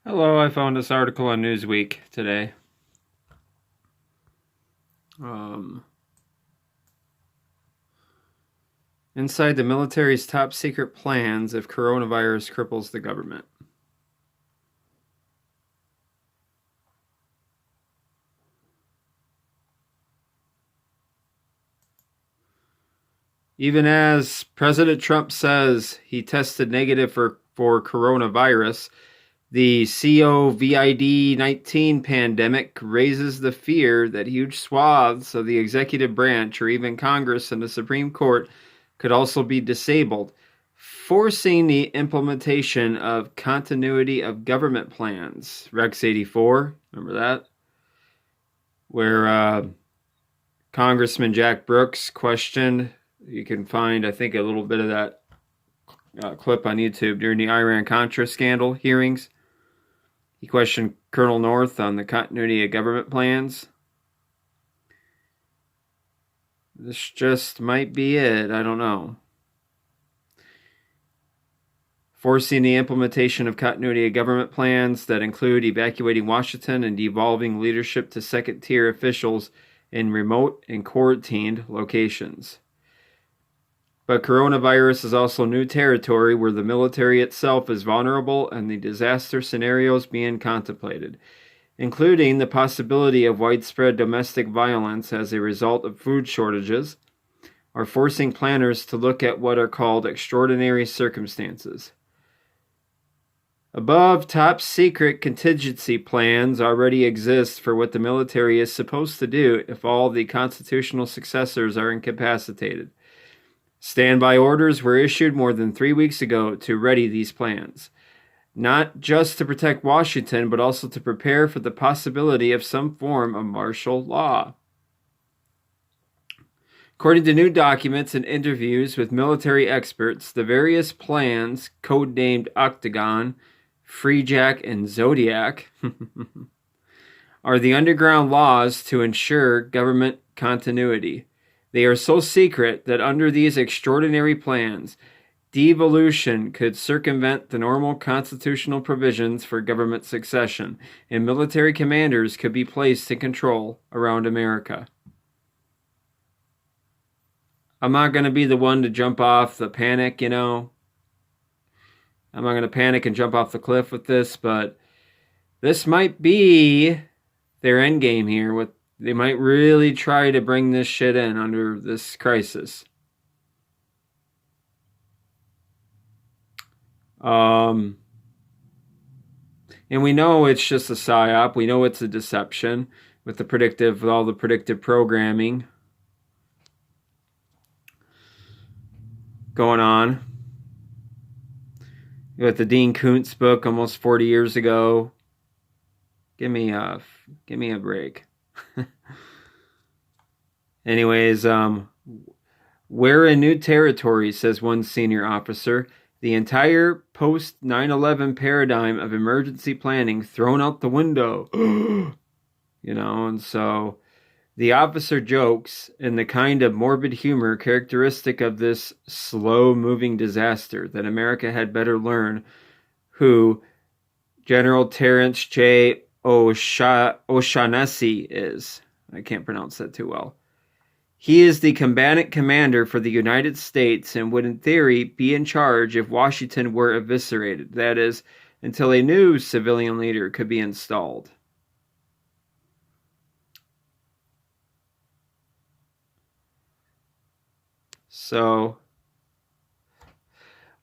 Hello, I found this article on Newsweek today. Um, Inside the military's top secret plans if coronavirus cripples the government. Even as President Trump says he tested negative for coronavirus, the COVID-19 pandemic raises the fear that huge swaths of the executive branch or even Congress and the Supreme Court could also be disabled, forcing the implementation of continuity of government plans. rex84, remember that? Where Congressman Jack Brooks questioned, you can find, I think, a little bit of that clip on YouTube during the Iran-Contra scandal hearings. He questioned Colonel North on the continuity of government plans. This just might be it. I don't know. Forcing the implementation of continuity of government plans that include evacuating Washington and devolving leadership to second-tier officials in remote and quarantined locations. But coronavirus is also new territory where the military itself is vulnerable and the disaster scenarios being contemplated, including the possibility of widespread domestic violence as a result of food shortages, are forcing planners to look at what are called extraordinary circumstances. Above top secret contingency plans already exist for what the military is supposed to do if all the constitutional successors are incapacitated. Standby orders were issued more than 3 weeks ago to ready these plans, not just to protect Washington, but also to prepare for the possibility of some form of martial law. According to new documents and interviews with military experts, the various plans, codenamed Octagon, Freejack, and Zodiac, are the underground laws to ensure government continuity. They are so secret that under these extraordinary plans, devolution could circumvent the normal constitutional provisions for government succession, and military commanders could be placed in control around America. I'm not going to be the one to jump off the panic, I'm not going to panic and jump off the cliff with this, but this might be their end game here. They might really try to bring this shit in under this crisis. And we know it's just a psyop. We know it's a deception with all the predictive programming going on. With the Dean Koontz book almost 40 years ago. Give me a break. Anyways, we're in new territory, says one senior officer. The entire post 9/11 paradigm of emergency planning thrown out the window. And so the officer jokes in the kind of morbid humor characteristic of this slow-moving disaster that America had better learn who General Terrence J. O'Shaughnessy is. I can't pronounce that too well. He is the combatant commander for the United States and would in theory be in charge if Washington were eviscerated. That is, until a new civilian leader could be installed. So,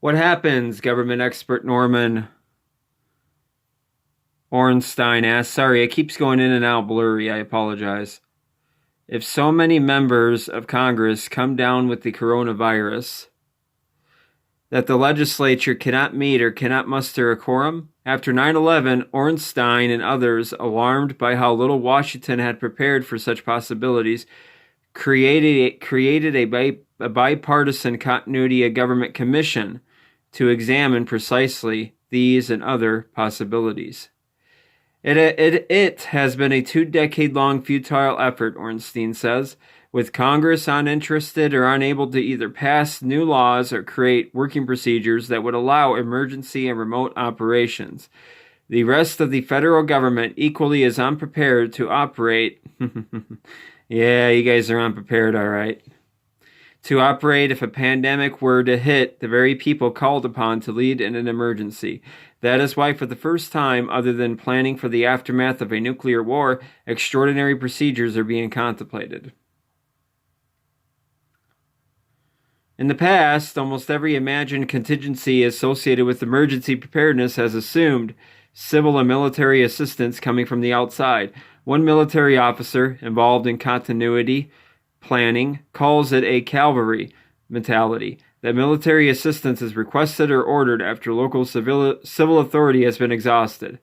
what happens, government expert Norman Ornstein asks? Sorry, it keeps going in and out blurry. I apologize. If so many members of Congress come down with the coronavirus that the legislature cannot meet or cannot muster a quorum? After 9/11, Ornstein and others, alarmed by how little Washington had prepared for such possibilities, created a bipartisan continuity of government commission to examine precisely these and other possibilities. It has been a 2-decade-long futile effort, Ornstein says, with Congress uninterested or unable to either pass new laws or create working procedures that would allow emergency and remote operations. The rest of the federal government equally is unprepared to operate. Yeah, you guys are unprepared, all right. To operate if a pandemic were to hit the very people called upon to lead in an emergency. That is why, for the first time, other than planning for the aftermath of a nuclear war, extraordinary procedures are being contemplated. In the past, almost every imagined contingency associated with emergency preparedness has assumed civil and military assistance coming from the outside. One military officer involved in continuity planning calls it a cavalry mentality, that military assistance is requested or ordered after local civil authority has been exhausted.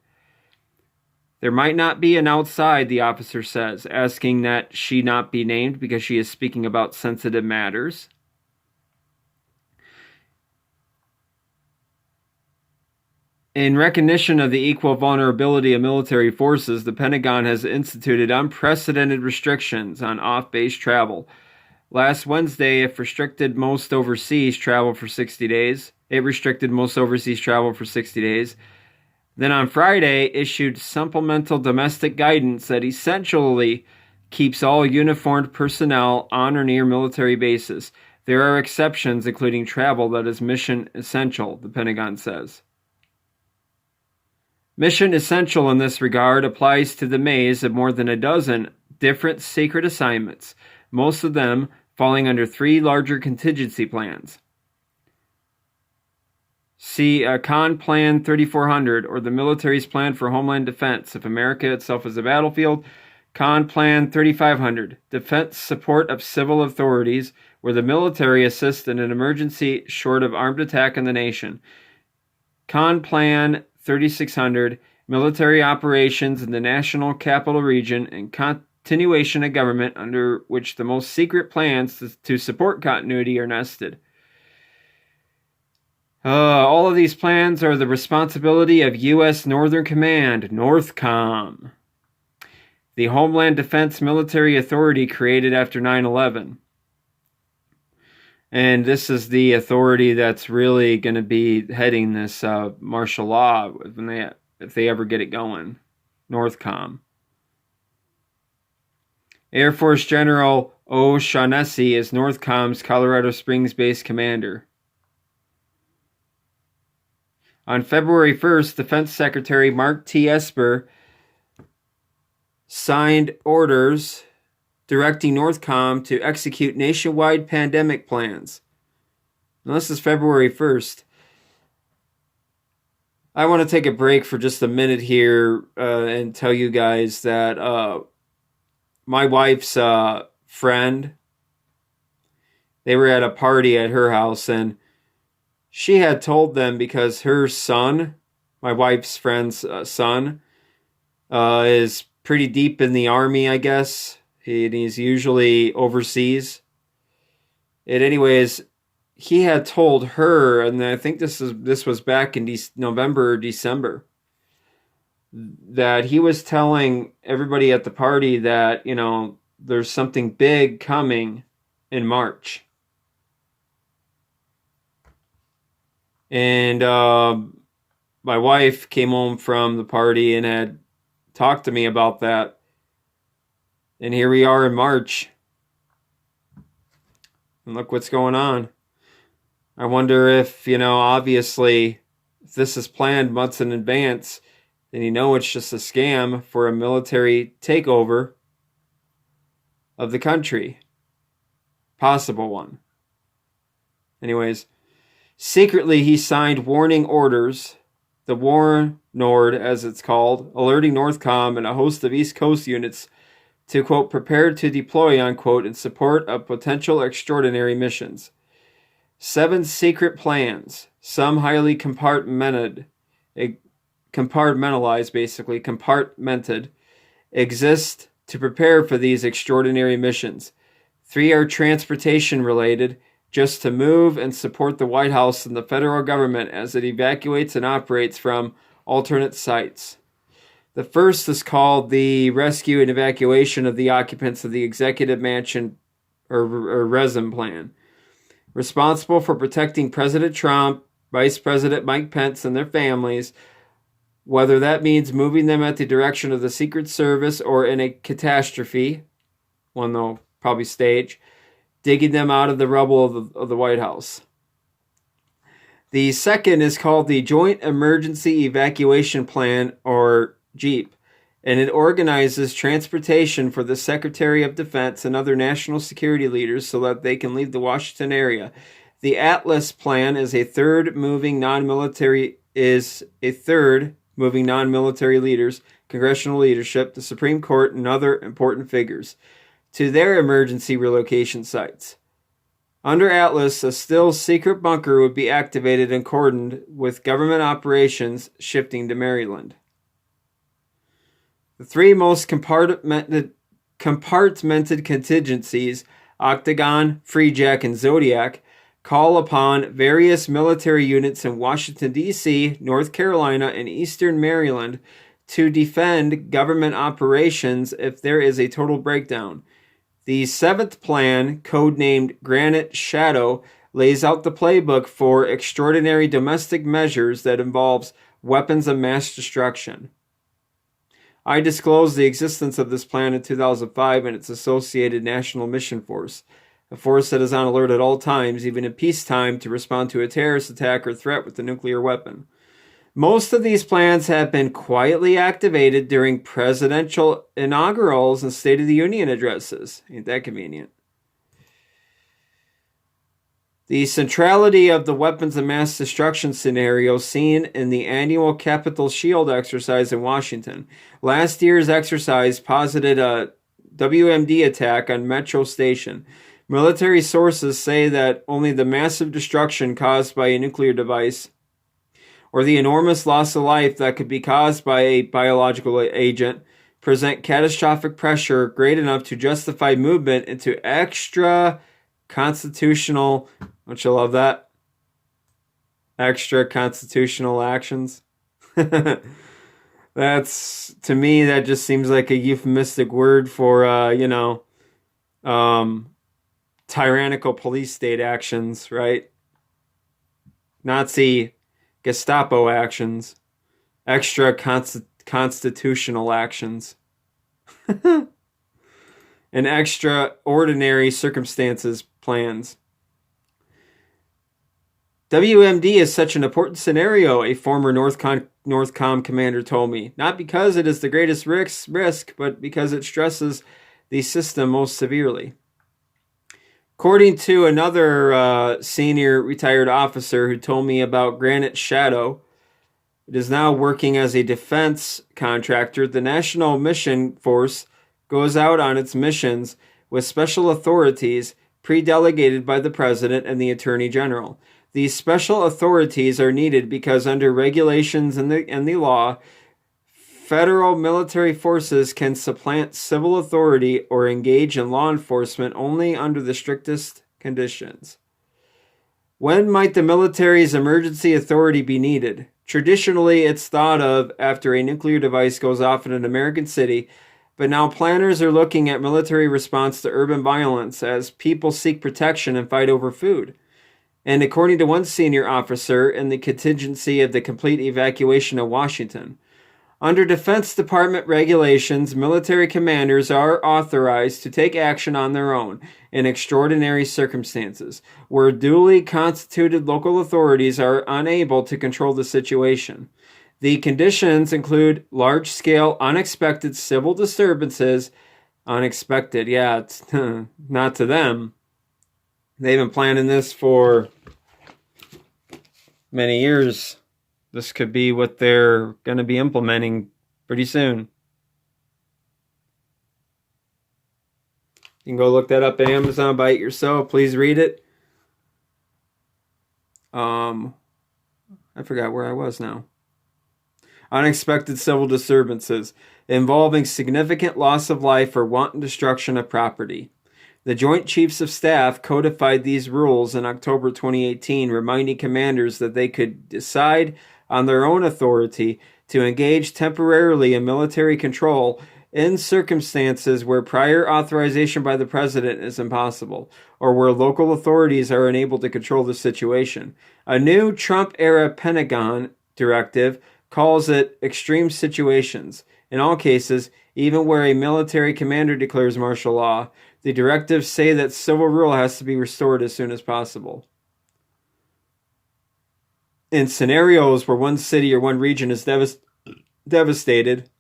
There might not be an outside, the officer says, asking that she not be named because she is speaking about sensitive matters. In recognition of the equal vulnerability of military forces, the Pentagon has instituted unprecedented restrictions on off-base travel. Last Wednesday, it restricted most overseas travel for 60 days. Then on Friday, issued supplemental domestic guidance that essentially keeps all uniformed personnel on or near military bases. There are exceptions, including travel that is mission essential, the Pentagon says. Mission essential in this regard applies to the maze of more than a dozen different secret assignments, most of them falling under 3 larger contingency plans. See Con Plan 3400, or the military's plan for homeland defense if America itself is a battlefield. Con Plan 3500, defense support of civil authorities, where the military assists in an emergency short of armed attack on the nation. Con Plan 3600, military operations in the national capital region and continuation of government, under which the most secret plans to support continuity are nested. All of these plans are the responsibility of U.S. Northern Command, NORTHCOM, the Homeland Defense Military Authority created after 9/11. And this is the authority that's really going to be heading this martial law if they ever get it going. NORTHCOM. Air Force General O'Shaughnessy is NORTHCOM's Colorado Springs-based commander. On February 1st, Defense Secretary Mark T. Esper signed orders directing NORTHCOM to execute nationwide pandemic plans. Now, this is February 1st. I want to take a break for just a minute here and tell you guys that my wife's friend, they were at a party at her house, and she had told them, because her son, my wife's friend's son, is pretty deep in the Army, I guess. He's usually overseas. And anyways, he had told her, and I think this was back in November or December, that he was telling everybody at the party that, there's something big coming in March. And my wife came home from the party and had talked to me about that. And here we are in March. And look what's going on. I wonder if, obviously, if this is planned months in advance, then it's just a scam for a military takeover of the country. Possible one. Anyways, secretly he signed warning orders, the Warnord as it's called, alerting NORTHCOM and a host of East Coast units to, quote, prepare to deploy, unquote, in support of potential extraordinary missions. 7 secret plans, some highly compartmented, exist to prepare for these extraordinary missions. 3 are transportation related, just to move and support the White House and the federal government as it evacuates and operates from alternate sites. The first is called the rescue and evacuation of the occupants of the Executive Mansion or RESM plan, responsible for protecting President Trump, Vice President Mike Pence and their families, whether that means moving them at the direction of the Secret Service or in a catastrophe, one they'll probably stage, digging them out of the rubble of the White House. The second is called the Joint Emergency Evacuation Plan, or JEEP, and it organizes transportation for the Secretary of Defense and other national security leaders so that they can leave the Washington area. The Atlas Plan is a third moving non-military leaders, congressional leadership, the Supreme Court, and other important figures to their emergency relocation sites. Under Atlas, a still secret bunker would be activated and cordoned with government operations shifting to Maryland. The three most compartmented contingencies, Octagon, Freejack, and Zodiac, call upon various military units in Washington, D.C., North Carolina, and eastern Maryland to defend government operations if there is a total breakdown. The seventh plan, codenamed Granite Shadow, lays out the playbook for extraordinary domestic measures that involves weapons of mass destruction. I disclosed the existence of this plan in 2005 and its associated National Mission Force, a force that is on alert at all times, even in peacetime, to respond to a terrorist attack or threat with a nuclear weapon. Most of these plans have been quietly activated during presidential inaugurals and State of the Union addresses. Ain't that convenient? The centrality of the weapons of mass destruction scenario seen in the annual Capitol Shield exercise in Washington. Last year's exercise posited a WMD attack on Metro Station. Military sources say that only the massive destruction caused by a nuclear device or the enormous loss of life that could be caused by a biological agent present catastrophic pressure great enough to justify movement into extra constitutional, don't you love that? Extra constitutional actions. That's, to me, that just seems like a euphemistic word for, tyrannical police state actions, right? Nazi Gestapo actions, extra constitutional actions, and extraordinary circumstances plans. WMD is such an important scenario, a former Northcom commander told me, not because it is the greatest risk, but because it stresses the system most severely. According to another senior retired officer who told me about Granite Shadow, it is now working as a defense contractor. The National Mission Force goes out on its missions with special authorities pre-delegated by the President and the Attorney General. These special authorities are needed because under regulations and the law, federal military forces can supplant civil authority or engage in law enforcement only under the strictest conditions. When might the military's emergency authority be needed? Traditionally, it's thought of after a nuclear device goes off in an American city, but now planners are looking at military response to urban violence as people seek protection and fight over food. And according to one senior officer, in the contingency of the complete evacuation of Washington, under Defense Department regulations, military commanders are authorized to take action on their own in extraordinary circumstances, where duly constituted local authorities are unable to control the situation. The conditions include large-scale, unexpected civil disturbances. Unexpected, yeah, it's not to them. They've been planning this for many years. This could be what they're going to be implementing pretty soon. You can go look that up at Amazon, buy it yourself. Please read it. I forgot where I was now. Unexpected civil disturbances involving significant loss of life or wanton destruction of property. The Joint Chiefs of Staff codified these rules in October 2018, reminding commanders that they could decide on their own authority to engage temporarily in military control in circumstances where prior authorization by the President is impossible, or where local authorities are unable to control the situation. A new Trump-era Pentagon directive calls it extreme situations. In all cases, even where a military commander declares martial law, the directives say that civil rule has to be restored as soon as possible. In scenarios where one city or one region is devastated,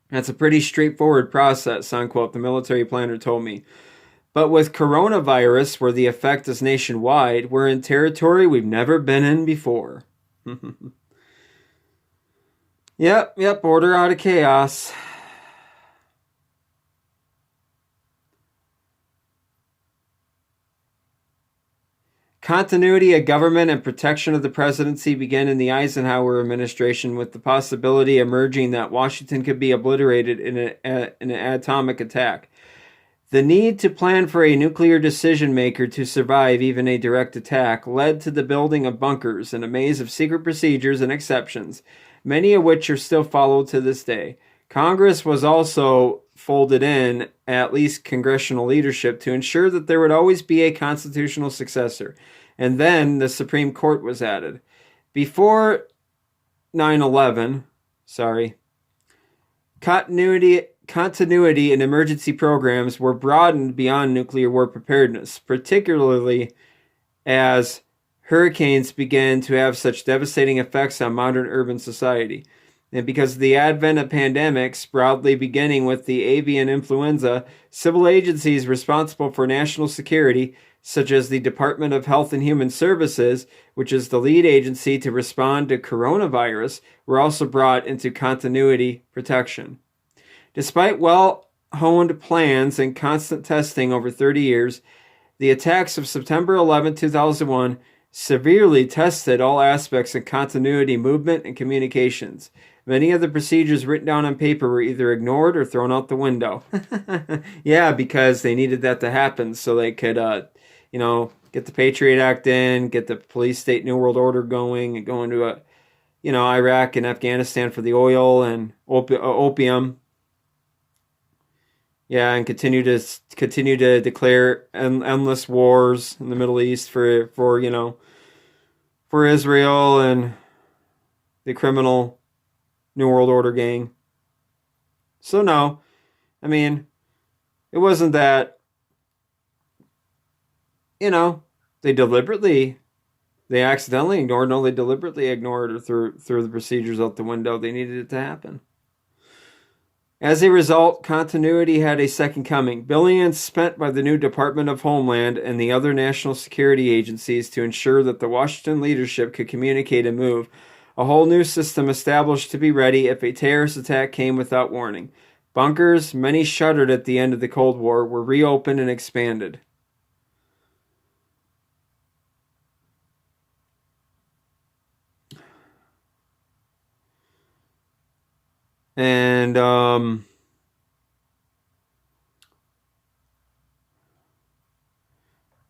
that's a pretty straightforward process, unquote, the military planner told me. But with coronavirus, where the effect is nationwide, we're in territory we've never been in before. Yep, order out of chaos. Continuity of government and protection of the presidency began in the Eisenhower administration, with the possibility emerging that Washington could be obliterated in an atomic attack. The need to plan for a nuclear decision-maker to survive even a direct attack led to the building of bunkers and a maze of secret procedures and exceptions, many of which are still followed to this day. Congress was also folded in, at least congressional leadership, to ensure that there would always be a constitutional successor. And then the Supreme Court was added. Before 9/11, continuity and emergency programs were broadened beyond nuclear war preparedness, particularly as hurricanes began to have such devastating effects on modern urban society. And because of the advent of pandemics, broadly beginning with the avian influenza, civil agencies responsible for national security, such as the Department of Health and Human Services, which is the lead agency to respond to coronavirus, were also brought into continuity protection. Despite well-honed plans and constant testing over 30 years, the attacks of September 11, 2001 severely tested all aspects of continuity movement and communications. Many of the procedures written down on paper were either ignored or thrown out the window. Yeah, because they needed that to happen so they could, get the Patriot Act in, get the police state New World Order going, and go into Iraq and Afghanistan for the oil and opium. Yeah, and continue to declare endless wars in the Middle East for Israel and the criminal New World Order gang. So no, it wasn't that, they accidentally ignored. No, they deliberately ignored or threw the procedures out the window. They needed it to happen. As a result, continuity had a second coming. Billions spent by the new Department of Homeland and the other national security agencies to ensure that the Washington leadership could communicate and move. A whole new system established to be ready if a terrorist attack came without warning. Bunkers, many shuttered at the end of the Cold War, were reopened and expanded. And I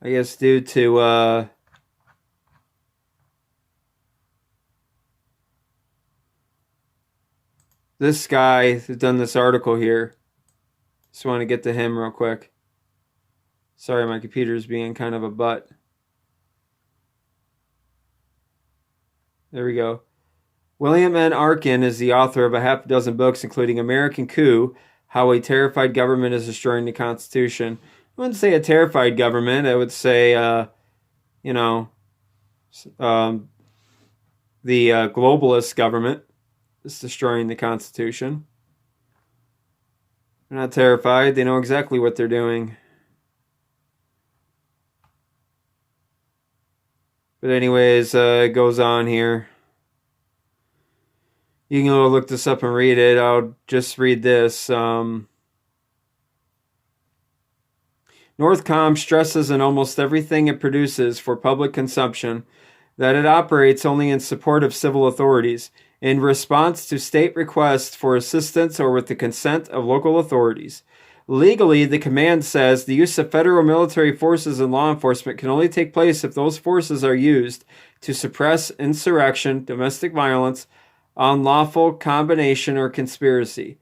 guess due to this guy who's done this article here, just want to get to him real quick. Sorry, my computer's being kind of a butt. There we go. William N. Arkin is the author of a half dozen books, including American Coup, How a Terrified Government is Destroying the Constitution. I wouldn't say a terrified government. I would say, the globalist government is destroying the Constitution. They're not terrified. They know exactly what they're doing. But anyways, it goes on here. You can go look this up and read it. I'll just read this. Northcom stresses in almost everything it produces for public consumption that it operates only in support of civil authorities, in response to state requests for assistance or with the consent of local authorities. Legally, the command says the use of federal military forces and law enforcement can only take place if those forces are used to suppress insurrection, domestic violence, unlawful combination, or conspiracy.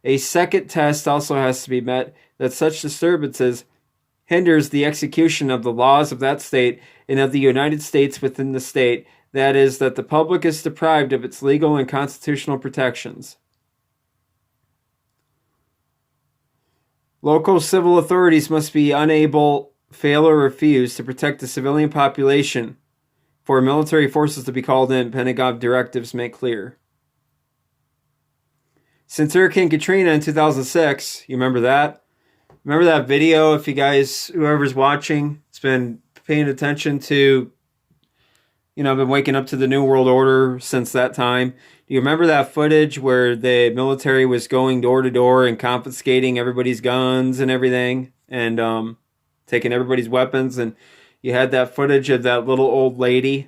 A second test also has to be met that such disturbances hinders the execution of the laws of that state and of the United States within the state, That is, that the public is deprived of its legal and constitutional protections. Local civil authorities must be unable, fail, or refuse to protect the civilian population for military forces to be called in, Pentagon directives make clear. Since Hurricane Katrina in 2006, you remember that? Remember that video? If you guys, whoever's watching, has been paying attention to, been waking up to the New World Order since that time. Do you remember that footage where the military was going door to door and confiscating everybody's guns and everything, and taking everybody's weapons? And you had that footage of that little old lady,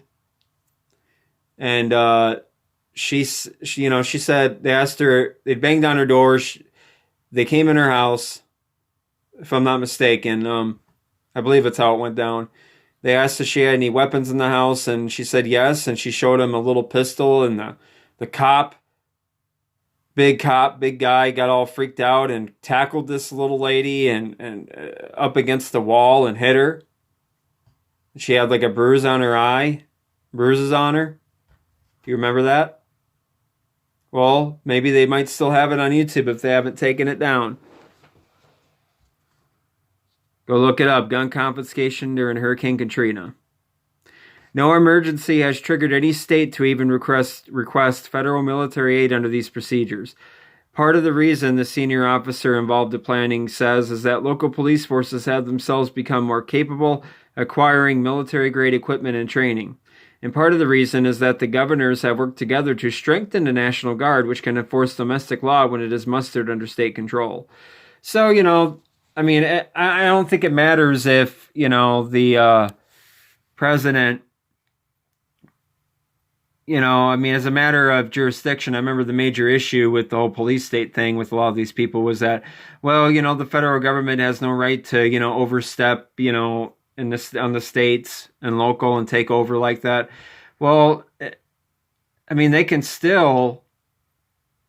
and she said they asked her, they banged on her door. They came in her house, if I'm not mistaken. I believe that's how it went down. They asked if she had any weapons in the house, and she said yes, and she showed him a little pistol, and the cop, big guy, got all freaked out and tackled this little lady and up against the wall and hit her. She had like a bruise on her eye, bruises on her. Do you remember that? Well, maybe they might still have it on YouTube if they haven't taken it down. Go look it up. Gun confiscation during Hurricane Katrina. No emergency has triggered any state to even request federal military aid under these procedures. Part of the reason the senior officer involved in planning says is that local police forces have themselves become more capable acquiring military-grade equipment and training. And part of the reason is that the governors have worked together to strengthen the National Guard, which can enforce domestic law when it is mustered under state control. So, I don't think it matters if, the president, as a matter of jurisdiction, I remember the major issue with the whole police state thing with a lot of these people was that, well, the federal government has no right to, overstep, on the states and local and take over like that. Well, they can still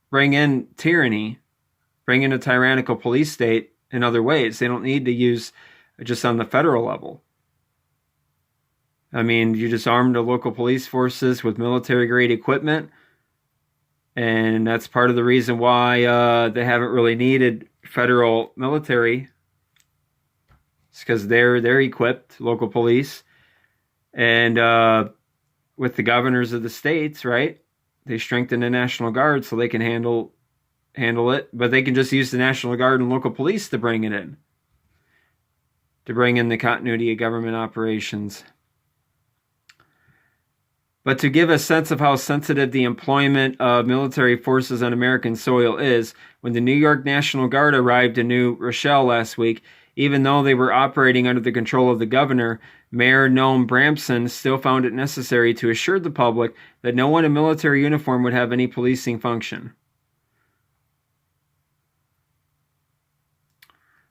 bring in tyranny, bring in a tyrannical police state in other ways. They don't need to use just on the federal level. You just arm the local police forces with military-grade equipment, and that's part of the reason why they haven't really needed federal military. It's because they're equipped, local police, and with the governors of the states, right? They strengthen the National Guard so they can handle it, but they can just use the National Guard and local police to bring it in, to bring in the continuity of government operations. But to give a sense of how sensitive the employment of military forces on American soil is, when the New York National Guard arrived in New Rochelle last week, even though they were operating under the control of the governor, Mayor Noam Bramson still found it necessary to assure the public that no one in military uniform would have any policing function.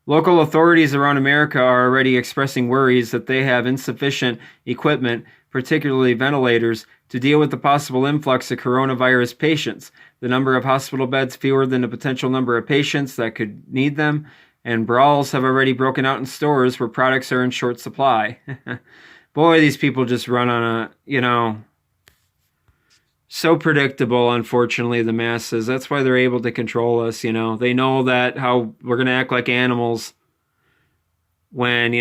Local authorities around America are already expressing worries that they have insufficient equipment, particularly ventilators, to deal with the possible influx of coronavirus patients, the number of hospital beds fewer than the potential number of patients that could need them, and brawls have already broken out in stores where products are in short supply. Boy, these people just run on so predictable, unfortunately, the masses. That's why they're able to control us, They know that how we're going to act like animals when,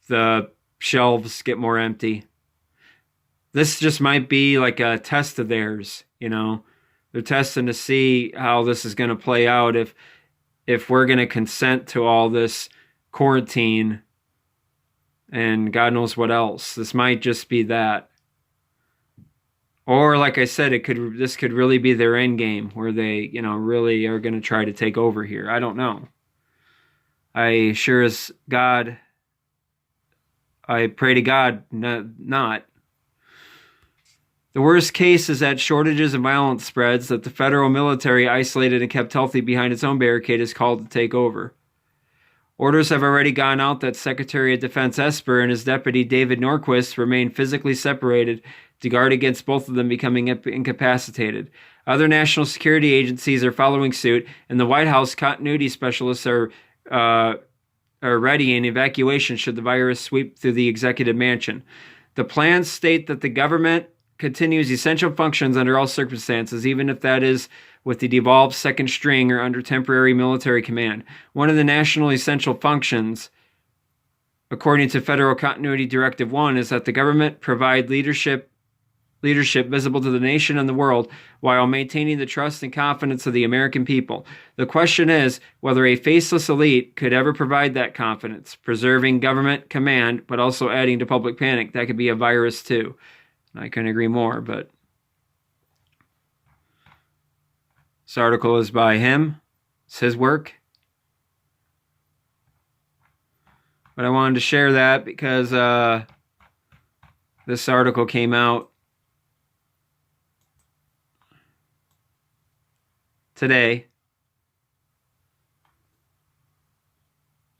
the shelves get more empty. This just might be like a test of theirs, They're testing to see how this is going to play out if we're going to consent to all this quarantine and God knows what else. This might just be that. Or, like I said, this could really be their end game where they, really are going to try to take over here. I don't know. I sure as God, I pray to God not. The worst case is that shortages and violence spreads, that the federal military, isolated and kept healthy behind its own barricade, is called to take over. Orders have already gone out that Secretary of Defense Esper and his deputy David Norquist remain physically separated to guard against both of them becoming incapacitated. Other national security agencies are following suit, and the White House continuity specialists are ready in evacuation should the virus sweep through the executive mansion. The plans state that the government continues essential functions under all circumstances, even if that is with the devolved second string or under temporary military command. One of the national essential functions, according to Federal Continuity Directive 1, is that the government provide leadership visible to the nation and the world while maintaining the trust and confidence of the American people. The question is whether a faceless elite could ever provide that confidence, preserving government command, but also adding to public panic. That could be a virus too. I couldn't agree more, but this article is by him. It's his work. But I wanted to share that because this article came out today.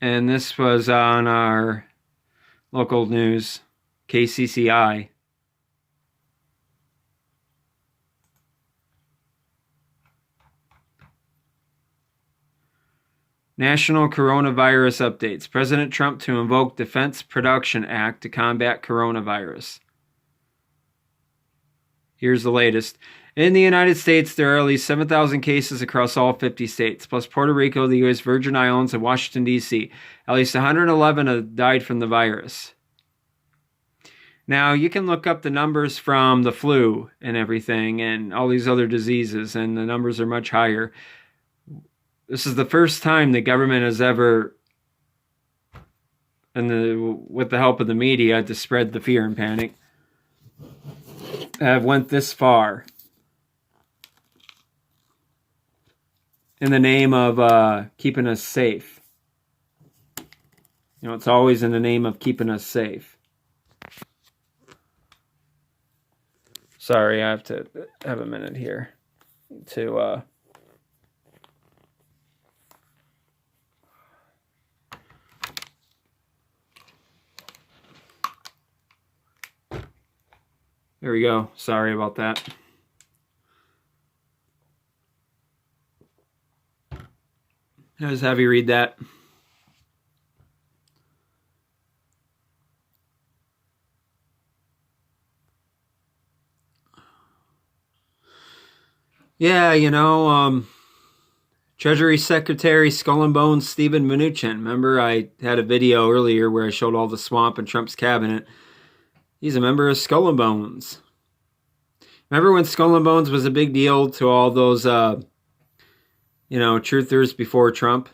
And this was on our local news, KCCI. National coronavirus updates. President Trump to invoke Defense Production Act to combat coronavirus. Here's the latest. In the United States, there are at least 7,000 cases across all 50 states, plus Puerto Rico, the U.S. Virgin Islands, and Washington, D.C. At least 111 have died from the virus. Now, you can look up the numbers from the flu and everything and all these other diseases, and the numbers are much higher. This is the first time the government has ever, with the help of the media, to spread the fear and panic, have went this far in the name of keeping us safe. You know, it's always in the name of keeping us safe. Sorry, I have to have a minute here to there we go. Sorry about that. I'll just have you read that. Yeah, you know, Treasury Secretary Skull and Bones Stephen Mnuchin. Remember I had a video earlier where I showed all the swamp in Trump's cabinet. He's a member of Skull and Bones. Remember when Skull and Bones was a big deal to all those, you know, truthers before Trump?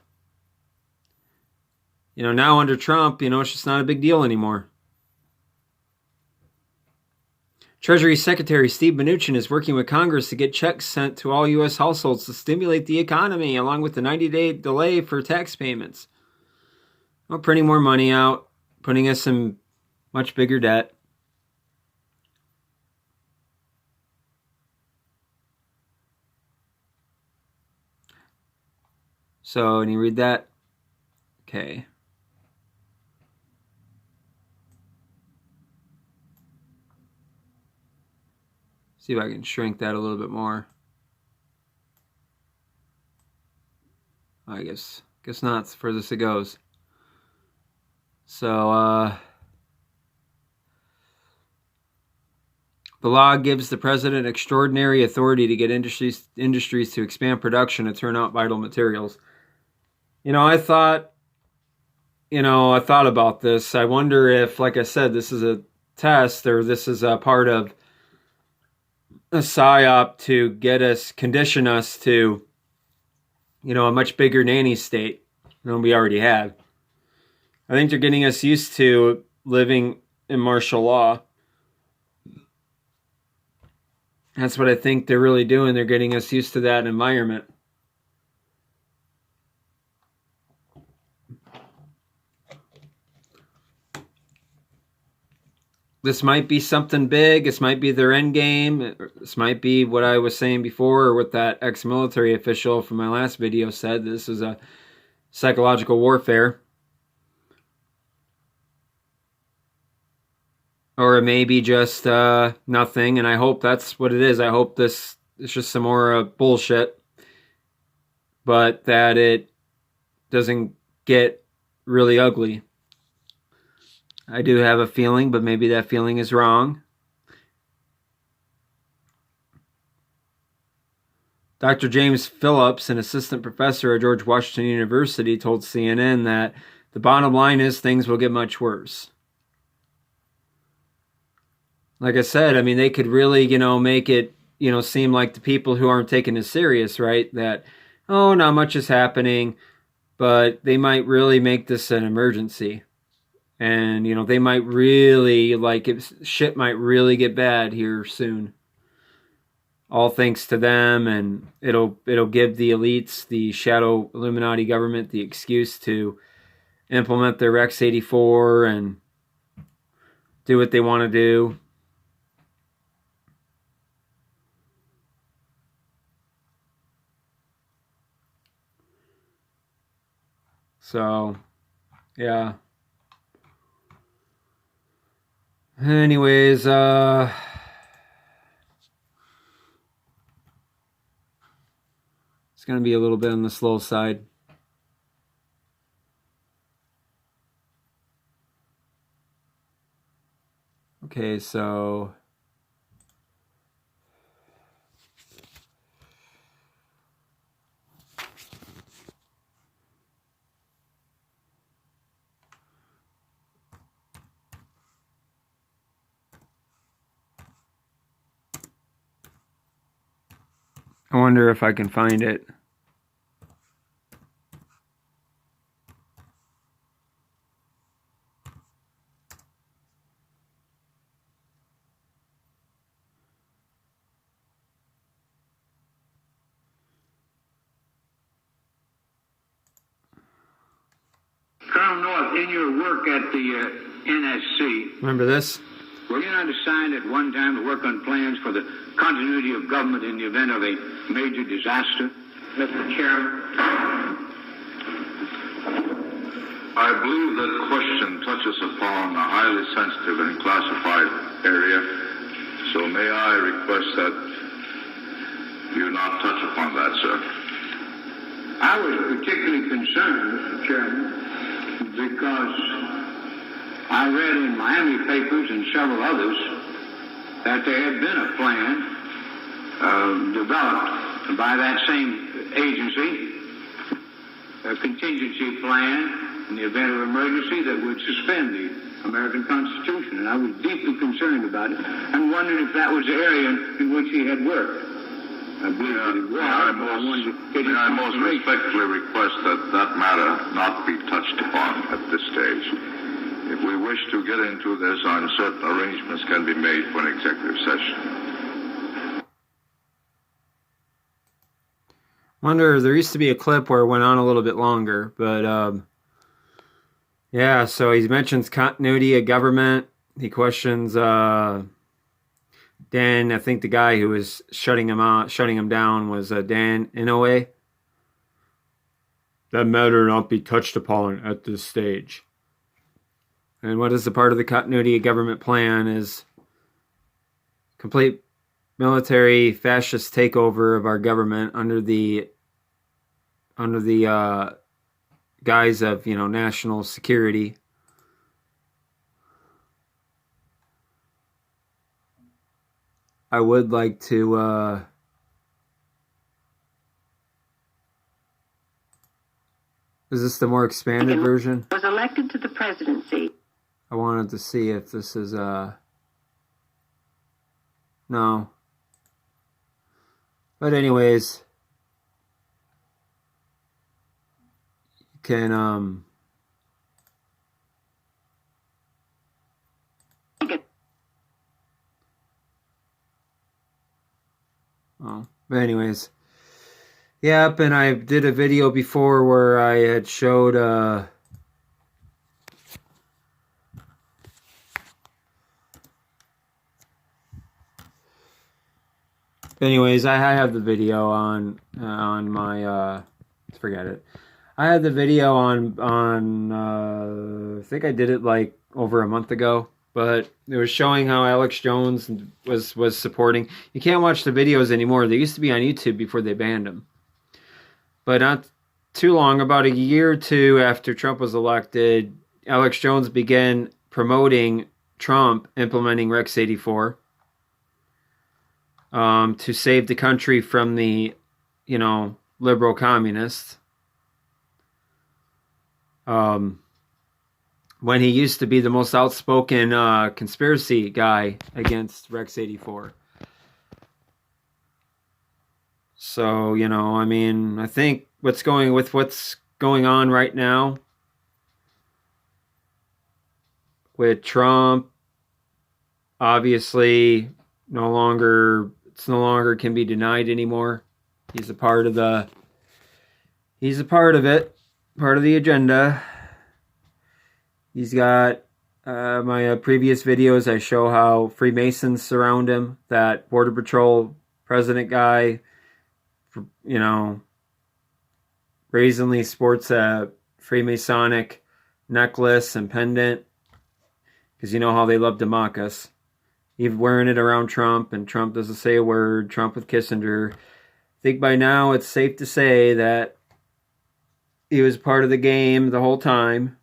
You know, now under Trump, you know, it's just not a big deal anymore. Treasury Secretary Steve Mnuchin is working with Congress to get checks sent to all U.S. households to stimulate the economy, along with the 90-day delay for tax payments. Well, printing more money out, putting us in much bigger debt. So, can you read that? Okay. See if I can shrink that a little bit more. I guess not. It's the furthest it goes. So, the law gives the president extraordinary authority to get industries to expand production and turn out vital materials. You know, I thought about this. I wonder if, like I said, this is a test or this is a part of a psyop to condition us to, you know, a much bigger nanny state than we already have. I think they're getting us used to living in martial law. That's what I think they're really doing. They're getting us used to that environment. This might be something big. This might be their end game. This might be what I was saying before, or what that ex-military official from my last video said. This is a psychological warfare. Or it may be just nothing, and I hope that's what it is. I hope this is just some more bullshit, but that it doesn't get really ugly. I do have a feeling, but maybe that feeling is wrong. Dr. James Phillips, an assistant professor at George Washington University, told CNN that the bottom line is things will get much worse. Like I said, I mean, they could really, make it, seem like the people who aren't taking it serious, right? That, oh, not much is happening, but they might really make this an emergency. And, they might really, shit might really get bad here soon. All thanks to them, and it'll give the elites, the shadow Illuminati government, the excuse to implement their rex84 and do what they want to do. So, yeah. Anyways, it's going to be a little bit on the slow side. Okay, so I wonder if I can find it. Colonel North, in your work at the NSC, Remember this? were you not assigned at one time to work on plans for the continuity of government in the event of a major disaster? Mr. Chairman. I believe that question touches upon a highly sensitive and classified area, so may I request that you not touch upon that, sir? I was particularly concerned, Mr. Chairman, because I read in Miami papers and several others that there had been a plan developed by that same agency, a contingency plan in the event of emergency that would suspend the American Constitution. And I was deeply concerned about it and wondered if that was the area in which he had worked. I believe that it was. May I most respectfully request that that matter not be touched upon at this stage. If we wish to get into this, I'm certain arrangements can be made for an executive session. Wonder, there used to be a clip where it went on a little bit longer, but yeah, so he mentions continuity of government. He questions Dan, I think the guy who was shutting him down was Dan Inouye. That matter not be touched upon at this stage. And what is the part of the continuity of government plan is complete military fascist takeover of our government under the guise of, national security. I would like to is this the more expanded version? Was elected to the presidency. I wanted to see if this is no. But anyways, you can but anyways, yep, and I did a video before where I had showed anyways, I have the video on my forget it. I had the video on I think I did it like over a month ago. But it was showing how Alex Jones was supporting. You can't watch the videos anymore. They used to be on YouTube before they banned them. But not too long, about a year or two after Trump was elected, Alex Jones began promoting Trump implementing rex84 to save the country from the liberal communist. When he used to be the most outspoken conspiracy guy against rex84. So, I think what's going on right now with Trump, obviously no longer can be denied anymore. He's a part of it, part of the agenda. He's got my previous videos. I show how Freemasons surround him. That Border Patrol president guy, brazenly sports a Freemasonic necklace and pendant, because you know how they love to mock us. Even wearing it around Trump, and Trump doesn't say a word. Trump with Kissinger. I think by now it's safe to say that he was part of the game the whole time.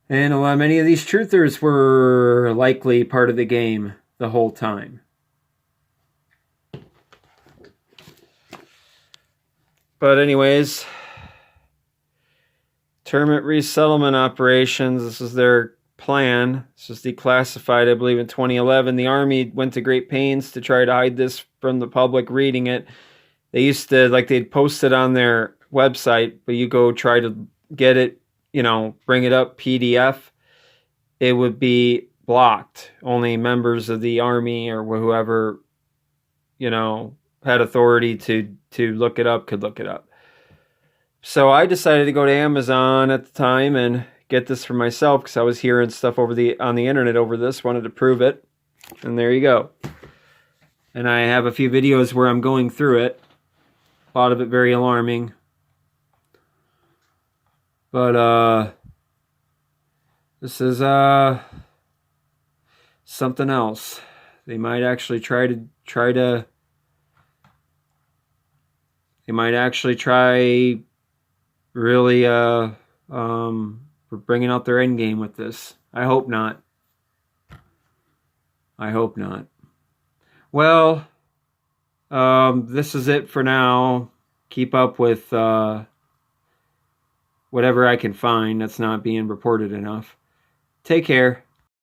And many of these truthers were likely part of the game the whole time. But anyways, termite resettlement operations, this is their plan. This was declassified, I believe, in 2011. The Army went to great pains to try to hide this from the public reading it. They used to, they'd post it on their website, but you go try to get it, bring it up PDF, it would be blocked. Only members of the Army or whoever, had authority to look it up could look it up. So I decided to go to Amazon at the time and get this for myself, because I was hearing stuff on the internet over this, wanted to prove it, and there you go. And I have a few videos where I'm going through it. A lot of it very alarming. But this is something else. They might actually try really for bringing out their end game with this. I hope not. Well, this is it for now. Keep up with whatever I can find that's not being reported enough. Take care.